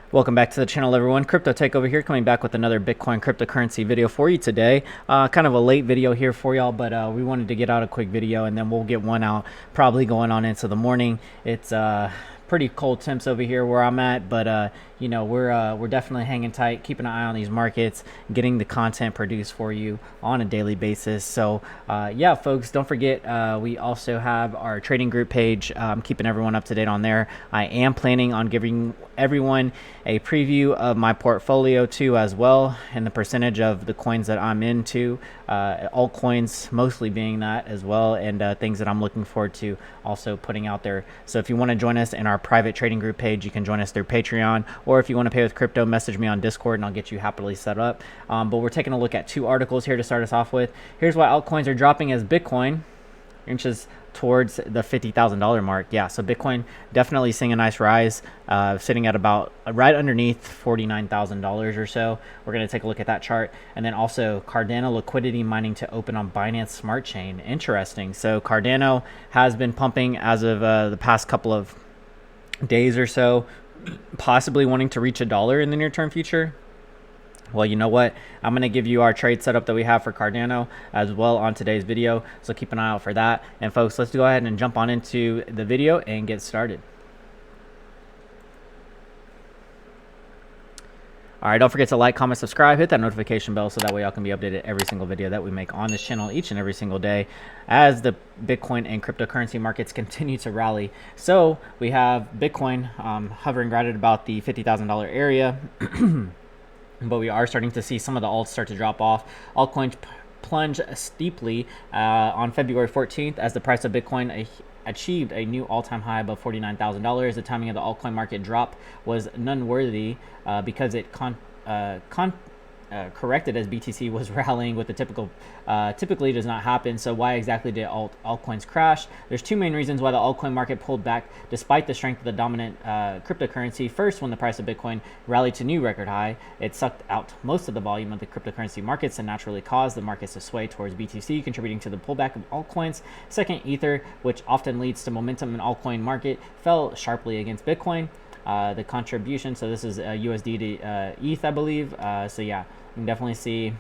Welcome back to the channel, everyone. CryptoTakeOver here, coming back with another Bitcoin cryptocurrency video for you today. Kind of a late video here for y'all, but we wanted to get out a quick video, and then we'll get one out probably going on into the morning. It's pretty cold temps over here where I'm at, but you know, we're definitely hanging tight, keeping an eye on these markets, getting the content produced for you on a daily basis. So yeah, folks, don't forget, we also have our trading group page. I'm keeping everyone up to date on there. I am planning on giving everyone a preview of my portfolio too, as well, and the percentage of the coins that I'm into, altcoins mostly being that as well, and things that I'm looking forward to also putting out there. So if you want to join us in our private trading group page, you can join us through Patreon, or if you want to pay with crypto, message me on Discord and I'll get you happily set up. But we're taking a look at two articles here to start us off with. Here's why altcoins are dropping as Bitcoin inches towards the $50,000 mark. Yeah, so Bitcoin definitely seeing a nice rise, sitting at about right underneath $49,000 or so. We're going to take a look at that chart. And then also Cardano liquidity mining to open on Binance Smart Chain. Interesting. So Cardano has been pumping as of the past couple of days or so, possibly wanting to reach $1 in the near term future. Well, you know what? I'm going to give you our trade setup that we have for Cardano as well on today's video. So keep an eye out for that. And folks, let's go ahead and jump on into the video and get started. All right, don't forget to like, comment, subscribe, hit that notification bell so that way y'all can be updated every single video that we make on this channel each and every single day as the Bitcoin and cryptocurrency markets continue to rally. So we have Bitcoin hovering right at about the $50,000 area. But we are starting to see some of the alts start to drop off. Altcoins plunge steeply on February 14th as the price of Bitcoin achieved a new all-time high above $49,000. The timing of the altcoin market drop was noteworthy because it corrected as BTC was rallying, with the typically does not happen. So why exactly did altcoins crash? There's two main reasons why the altcoin market pulled back despite the strength of the dominant cryptocurrency. First, when the price of Bitcoin rallied to new record high, it sucked out most of the volume of the cryptocurrency markets and naturally caused the markets to sway towards BTC, contributing to the pullback of altcoins. Second, Ether, which often leads to momentum in altcoin market, fell sharply against Bitcoin. The contribution, so this is USD to ETH, I believe. So yeah, you can definitely see,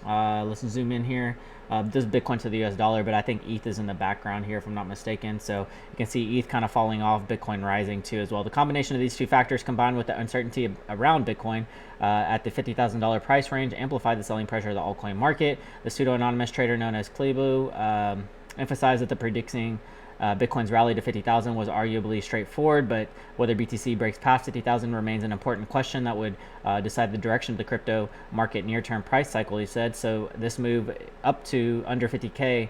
let's zoom in here. This is Bitcoin to the US dollar, but I think ETH is in the background here if I'm not mistaken. So you can see ETH kind of falling off, Bitcoin rising too as well. The combination of these two factors combined with the uncertainty around Bitcoin at the $50,000 price range amplified the selling pressure of the altcoin market. The pseudo-anonymous trader known as Klebu emphasized that the predicting Bitcoin's rally to 50,000 was arguably straightforward, but whether BTC breaks past 50,000 remains an important question that would decide the direction of the crypto market near-term price cycle, he said. So this move up to under 50K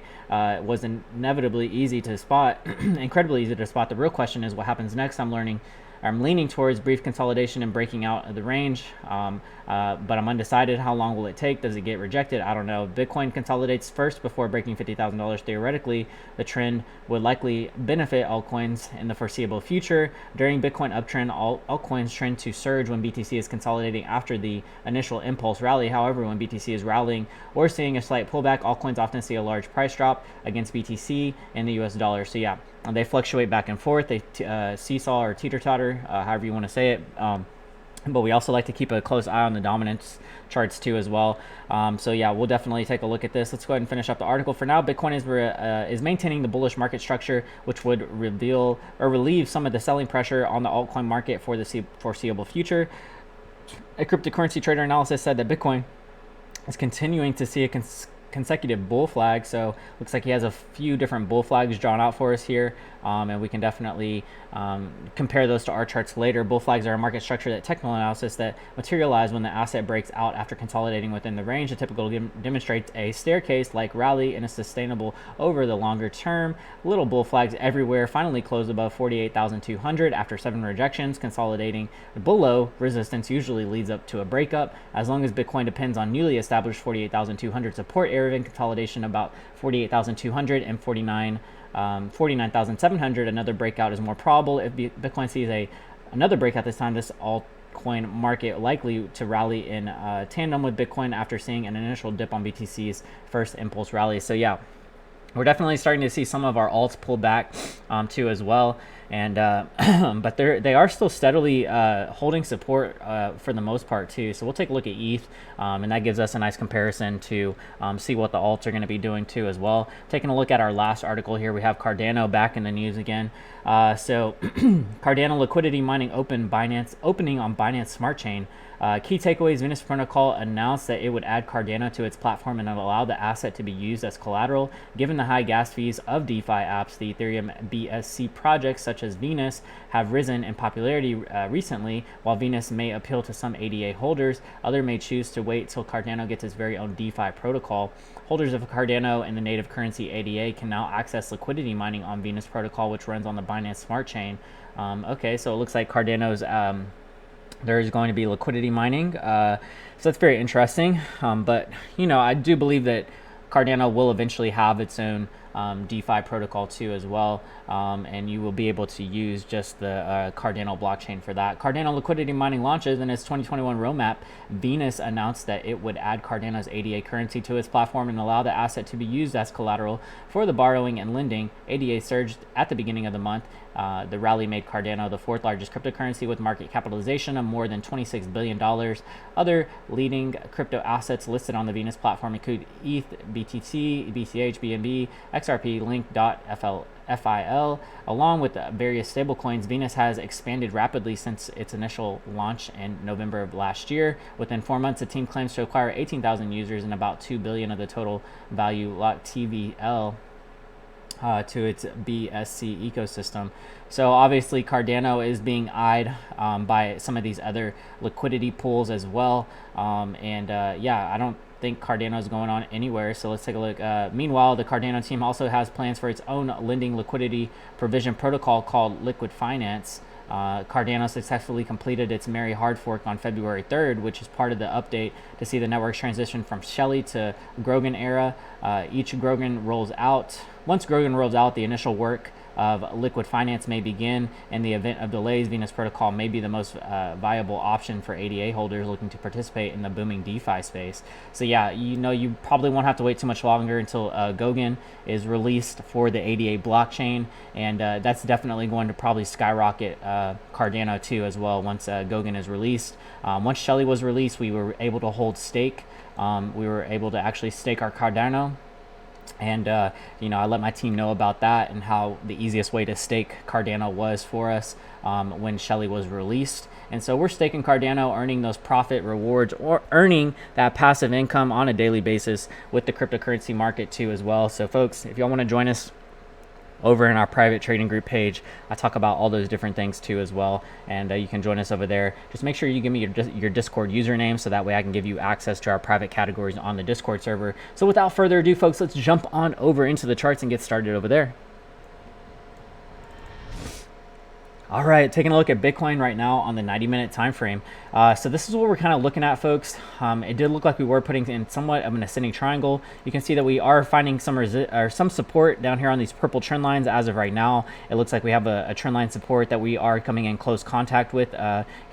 was inevitably easy to spot, incredibly easy to spot. The real question is what happens next. I'm leaning towards brief consolidation and breaking out of the range, but I'm undecided. How long will it take? Does it get rejected? I don't know. Bitcoin consolidates first before breaking $50,000. Theoretically, the trend would likely benefit altcoins in the foreseeable future. During Bitcoin uptrend, altcoins trend to surge when BTC is consolidating after the initial impulse rally. However, when BTC is rallying or seeing a slight pullback, altcoins often see a large price drop against BTC and the US dollar. So yeah, they fluctuate back and forth. They seesaw or teeter-totter, however you want to say it. But we also like to keep a close eye on the dominance charts too as well. So yeah, we'll definitely take a look at this. Let's go ahead and finish up the article. For now, Bitcoin is maintaining the bullish market structure, which would relieve some of the selling pressure on the altcoin market for the foreseeable future. A cryptocurrency trader analysis said that Bitcoin is continuing to see a consecutive bull flag. So looks like he has a few different bull flags drawn out for us here, and we can definitely compare those to our charts later. Bull flags are a market structure that technical analysis that materialize when the asset breaks out after consolidating within the range. It typically demonstrates a staircase-like rally and is sustainable over the longer term. Little bull flags everywhere. Finally closed above 48,200 after 7 rejections. Consolidating below resistance usually leads up to a breakup. As long as Bitcoin depends on newly established 48,200 support area and consolidation about 48,200 and 49,700, another breakout is more probable. If Bitcoin sees another breakout this time, this altcoin market likely to rally in tandem with Bitcoin after seeing an initial dip on BTC's first impulse rally. So yeah, we're definitely starting to see some of our alts pull back too as well. and but they are still steadily holding support for the most part too. So we'll take a look at ETH, and that gives us a nice comparison to see what the alts are going to be doing too as well. Taking a look at our last article here, we have Cardano back in the news again. So Cardano liquidity mining opening on Binance Smart Chain. Key takeaways: Venus Protocol announced that it would add Cardano to its platform and allow the asset to be used as collateral. Given the high gas fees of DeFi apps, the Ethereum BSC projects such as Venus have risen in popularity recently. While Venus may appeal to some ADA holders, others may choose to wait till Cardano gets its very own DeFi protocol. Holders of Cardano and the native currency ADA can now access liquidity mining on Venus Protocol, which runs on the Binance Smart Chain. Okay, so it looks like Cardano's there's going to be liquidity mining, so that's very interesting. But I do believe that Cardano will eventually have its own DeFi protocol too as well, and you will be able to use just the Cardano blockchain for that. Cardano liquidity mining launches in its 2021 roadmap. Venus announced that it would add Cardano's ADA currency to its platform and allow the asset to be used as collateral for the borrowing and lending. ADA surged at the beginning of the month. The rally made Cardano the fourth largest cryptocurrency with market capitalization of more than $26 billion. Other leading crypto assets listed on the Venus platform include ETH, BTC, BCH, BNB, XRP, Link.FIL. Along with various stablecoins, Venus has expanded rapidly since its initial launch in November of last year. Within 4 months, the team claims to acquire 18,000 users and about $2 billion of the total value locked TVL to its BSC ecosystem. So obviously Cardano is being eyed by some of these other liquidity pools as well. Yeah, I don't think Cardano is going on anywhere. So let's take a look. Meanwhile, the Cardano team also has plans for its own lending liquidity provision protocol called Liquid Finance. Cardano successfully completed its Merry hard fork on February 3rd, which is part of the update to see the network's transition from Shelley to Grogan era. Once Grogan rolls out, the initial work of Liquid Finance may begin. In the event of delays, Venus Protocol may be the most viable option for ADA holders looking to participate in the booming DeFi space. So yeah, you probably won't have to wait too much longer until Grogan is released for the ADA blockchain, and that's definitely going to probably skyrocket Cardano too as well once Grogan is released. Once Shelley was released, we were able to hold stake. We were able to actually stake our Cardano. And I let my team know about that and how the easiest way to stake Cardano was for us when Shelley was released. And so we're staking Cardano, earning those profit rewards or earning that passive income on a daily basis with the cryptocurrency market too as well. So folks, if y'all want to join us over in our private trading group page, I talk about all those different things too as well, and you can join us over there. Just make sure you give me your Discord username so that way I can give you access to our private categories on the Discord server. So without further ado, folks, let's jump on over into the charts and get started over there. All right, taking a look at Bitcoin right now on the 90-minute time frame. So this is what we're kind of looking at, folks. It did look like we were putting in somewhat of an ascending triangle. You can see that we are finding some support down here on these purple trend lines as of right now. It looks like we have a trend line support that we are coming in close contact with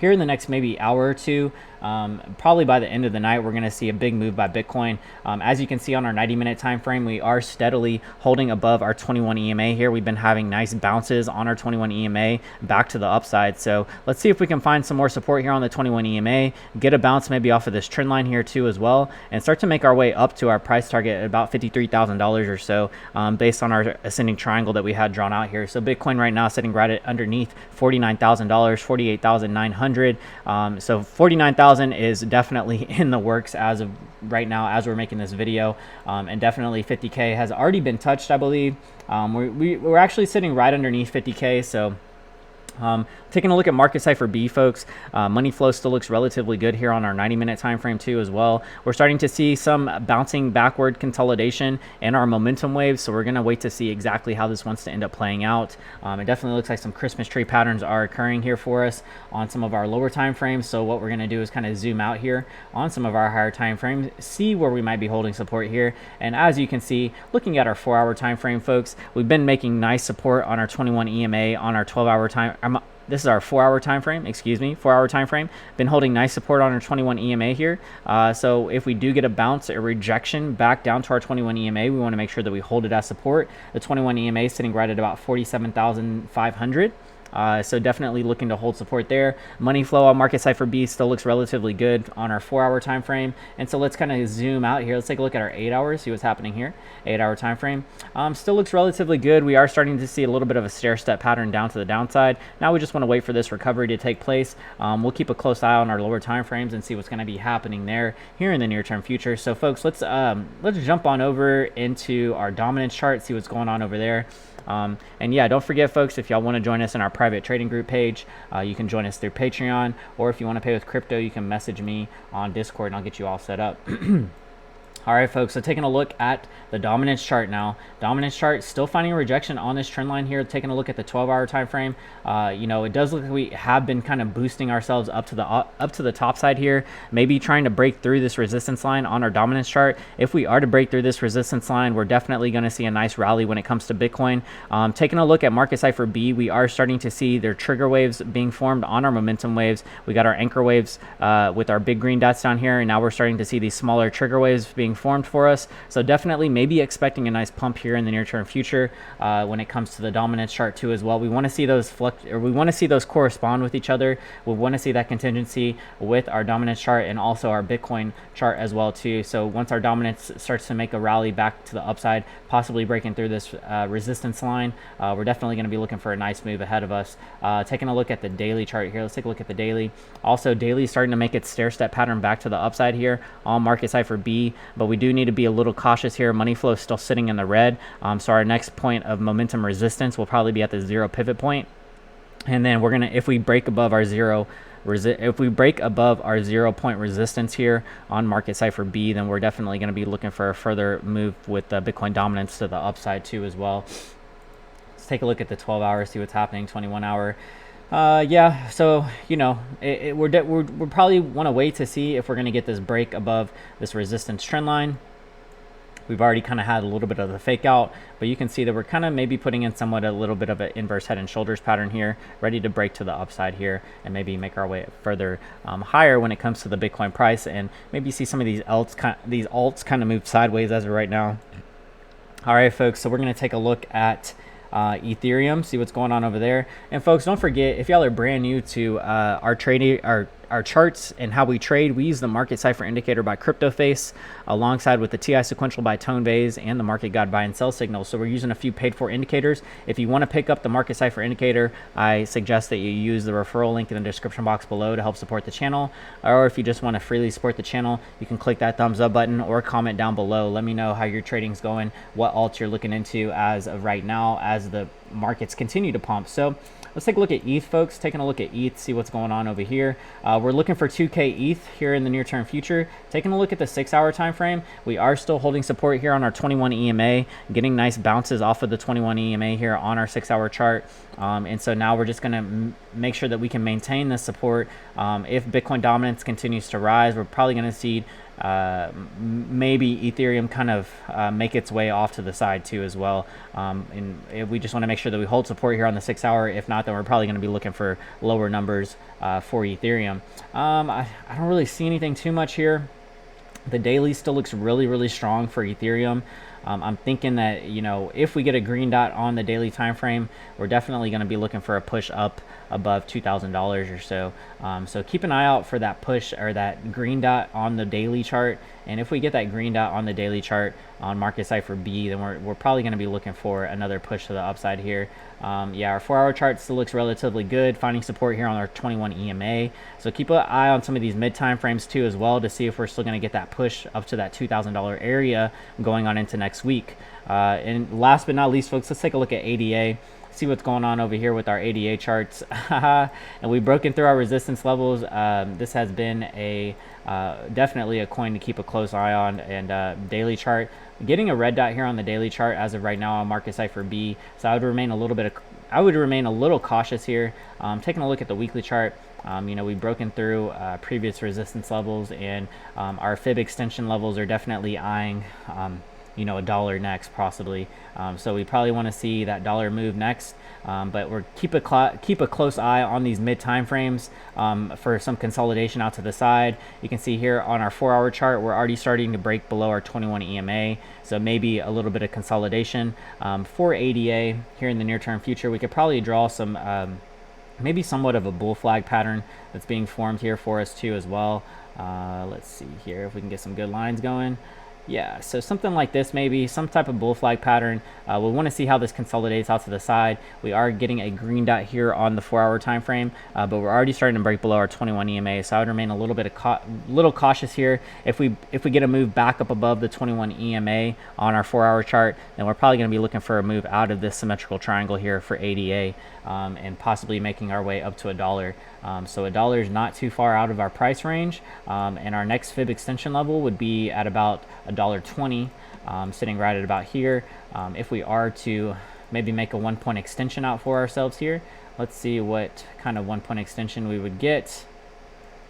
here in the next maybe hour or two. Probably by the end of the night, we're going to see a big move by Bitcoin. As you can see on our 90-minute time frame, we are steadily holding above our 21 EMA here. We've been having nice bounces on our 21 EMA back to the upside. So let's see if we can find some more support here on the 21 EMA, get a bounce maybe off of this trend line here too as well, and start to make our way up to our price target at about $53,000 or so, based on our ascending triangle that we had drawn out here. So Bitcoin right now sitting right underneath $49,000, 48,900. So 49,000 is definitely in the works as of right now as we're making this video, and definitely 50K has already been touched, I believe. We're actually sitting right underneath 50K. So taking a look at market Cipher B, folks, money flow still looks relatively good here on our 90-minute time frame too as well. We're starting to see some bouncing backward consolidation in our momentum waves, so we're going to wait to see exactly how this wants to end up playing out. It definitely looks like some Christmas tree patterns are occurring here for us on some of our lower time frames. So what we're going to do is kind of zoom out here on some of our higher time frames, see where we might be holding support here. And as you can see, looking at our 4-hour time frame, folks, we've been making nice support on our 21 EMA on our 12-hour time. this is our 4-hour time frame, 4-hour time frame. Been holding nice support on our 21 EMA here. So if we do get a bounce, a rejection back down to our 21 EMA, we want to make sure that we hold it as support. The 21 EMA is sitting right at about 47,500. So definitely looking to hold support there. Money flow on market Cipher B still looks relatively good on our 4-hour time frame. And so let's kind of zoom out here. Let's take a look at our 8 hours, see what's happening here. 8-hour time frame still looks relatively good. We are starting to see a little bit of a stair step pattern down to the downside. Now we just want to wait for this recovery to take place. We'll keep a close eye on our lower time frames and see what's going to be happening there here in the near term future. So folks, let's jump on over into our dominance chart, see what's going on over there. And yeah, don't forget folks, if y'all want to join us in our private trading group page, you can join us through Patreon, or if you want to pay with crypto, you can message me on Discord and I'll get you all set up. All right, folks, so taking a look at the dominance chart now. Dominance chart still finding a rejection on this trend line here. Taking a look at the 12-hour time frame, you know, it does look like we have been kind of boosting ourselves up to the top side here, maybe trying to break through this resistance line on our dominance chart. If we are to break through this resistance line, we're definitely going to see a nice rally when it comes to Bitcoin. Taking a look at market Cipher B, we are starting to see their trigger waves being formed on our momentum waves. We got our anchor waves with our big green dots down here, and now we're starting to see these smaller trigger waves being formed for us. So definitely maybe expecting a nice pump here in the near term future when it comes to the dominance chart too as well. We want to see those correspond with each other. We want to see that contingency with our dominance chart and also our Bitcoin chart as well too. So once our dominance starts to make a rally back to the upside, possibly breaking through this resistance line, we're definitely going to be looking for a nice move ahead of us. Taking a look at the daily chart here, let's take a look at the daily. Also, daily starting to make its stair step pattern back to the upside here on market Cipher B, but we do need to be a little cautious here. Money flow is still sitting in the red, so our next point of momentum resistance will probably be at the 0 pivot point, and then we're gonna, if we break above our 0 point resistance here on market Cipher B, then we're definitely going to be looking for a further move with Bitcoin dominance to the upside too as well. Let's take a look at the 12 hours, see what's happening. 21 hour. Yeah, so you know, we're probably want to wait to see if we're going to get this break above this resistance trend line. We've already kind of had a little bit of the fake out, but you can see that we're kind of maybe putting in somewhat a little bit of an inverse head and shoulders pattern here, ready to break to the upside here and maybe make our way further higher when it comes to the Bitcoin price, and maybe see some of these alts kind of move sideways as of right now. All right, folks, so we're going to take a look at Ethereum, see what's going on over there. And folks, don't forget, if y'all are brand new to our charts and how we trade, we use the market Cipher indicator by CryptoFace alongside with the TI sequential by ToneBase and the market guide buy and sell signals. So we're using a few paid for indicators. If you want to pick up the market Cipher indicator, I suggest that you use the referral link in the description box below to help support the channel. Or if you just want to freely support the channel, you can click that thumbs up button or comment down below. Let me know how your trading's going, what alts you're looking into as of right now as the markets continue to pump. So let's take a look at ETH, folks. Taking a look at ETH, see what's going on over here. We're looking for 2K ETH here in the near term future. Taking a look at the 6-hour time frame, we are still holding support here on our 21 EMA, getting nice bounces off of the 21 EMA here on our 6-hour chart. And so now we're just going to make sure that we can maintain this support. If Bitcoin dominance continues to rise, we're probably going to see maybe Ethereum kind of make its way off to the side too as well. And we just want to make sure that we hold support here on the 6-hour. If not, then we're probably going to be looking for lower numbers for Ethereum. I don't really see anything too much here. The daily still looks really, really strong for Ethereum. I'm thinking that, you know, if we get a green dot on the daily time frame, we're definitely going to be looking for a push up above $2,000 or so. So keep an eye out for that push or that green dot on the daily chart. And if we get that green dot on the daily chart on market Cipher B, then we're probably going to be looking for another push to the upside here. Yeah, our 4-hour chart still looks relatively good, finding support here on our 21 EMA. So keep an eye on some of these mid time frames too as well to see if we're still going to get that push up to that $2,000 area going on into next week. And last but not least, folks, let's take a look at ADA. See what's going on over here with our ADA charts. And we've broken through our resistance levels. This has been a definitely a coin to keep a close eye on. And daily chart, getting a red dot here on the daily chart as of right now on market Cipher B. So I would remain a little cautious here. Taking a look at the weekly chart, you know, we've broken through previous resistance levels, and our fib extension levels are definitely eyeing you know, a dollar next possibly. So we probably want to see that dollar move next, but we're keep a close eye on these mid time frames for some consolidation out to the side. You can see here on our 4-hour chart, we're already starting to break below our 21 EMA, so maybe a little bit of consolidation for ADA here in the near term future. We could probably draw some maybe somewhat of a bull flag pattern that's being formed here for us too as well. Let's see here if we can get some good lines going. Yeah, so something like this, maybe some type of bull flag pattern. We want to see how this consolidates out to the side. We are getting a green dot here on the 4-hour time frame, but we're already starting to break below our 21 EMA. So I would remain a little bit of little cautious here. If we get a move back up above the 21 EMA on our 4-hour chart, then we're probably going to be looking for a move out of this symmetrical triangle here for ADA, and possibly making our way up to $1. So $1 is not too far out of our price range, and our next fib extension level would be at about $1.20, sitting right at about here. If we are to maybe make a 1-point extension out for ourselves here, let's see what kind of 1-point extension we would get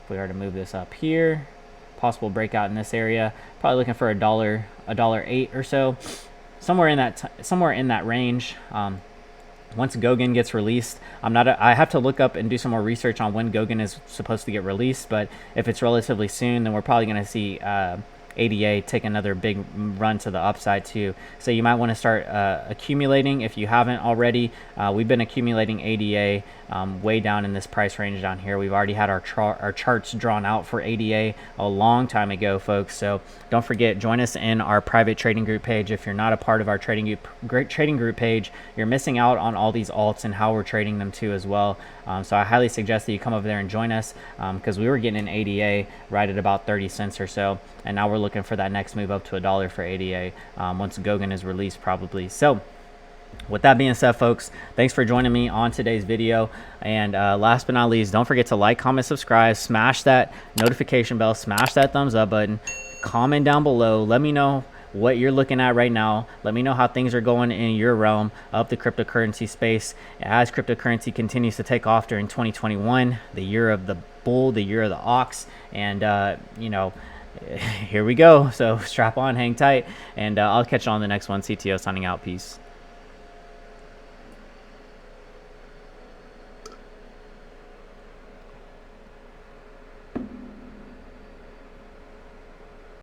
if we are to move this up here. Possible breakout in this area, probably looking for $1.08 or so, somewhere in that range. Once Goguen gets released, I have to look up and do some more research on when Goguen is supposed to get released, but if it's relatively soon, then we're probably going to see ADA take another big run to the upside too. So you might want to start accumulating if you haven't already. We've been accumulating ADA way down in this price range down here. We've already had our charts drawn out for ADA a long time ago, folks. So don't forget, join us in our private trading group page. If you're not a part of our trading group page, you're missing out on all these alts and how we're trading them too as well. So I highly suggest that you come over there and join us, because we were getting an ADA right at about 30 cents or so, and now we're looking for that next move up to $1 for ADA once Goguen is released probably. So with that being said, folks, thanks for joining me on today's video. And last but not least, don't forget to like, comment, subscribe, smash that notification bell, smash that thumbs up button, comment down below. Let me know what you're looking at right now. Let me know how things are going in your realm of the cryptocurrency space as cryptocurrency continues to take off during 2021, the year of the bull, the year of the ox. And, you know, here we go. So strap on, hang tight, and I'll catch you on the next one. CTO signing out. Peace.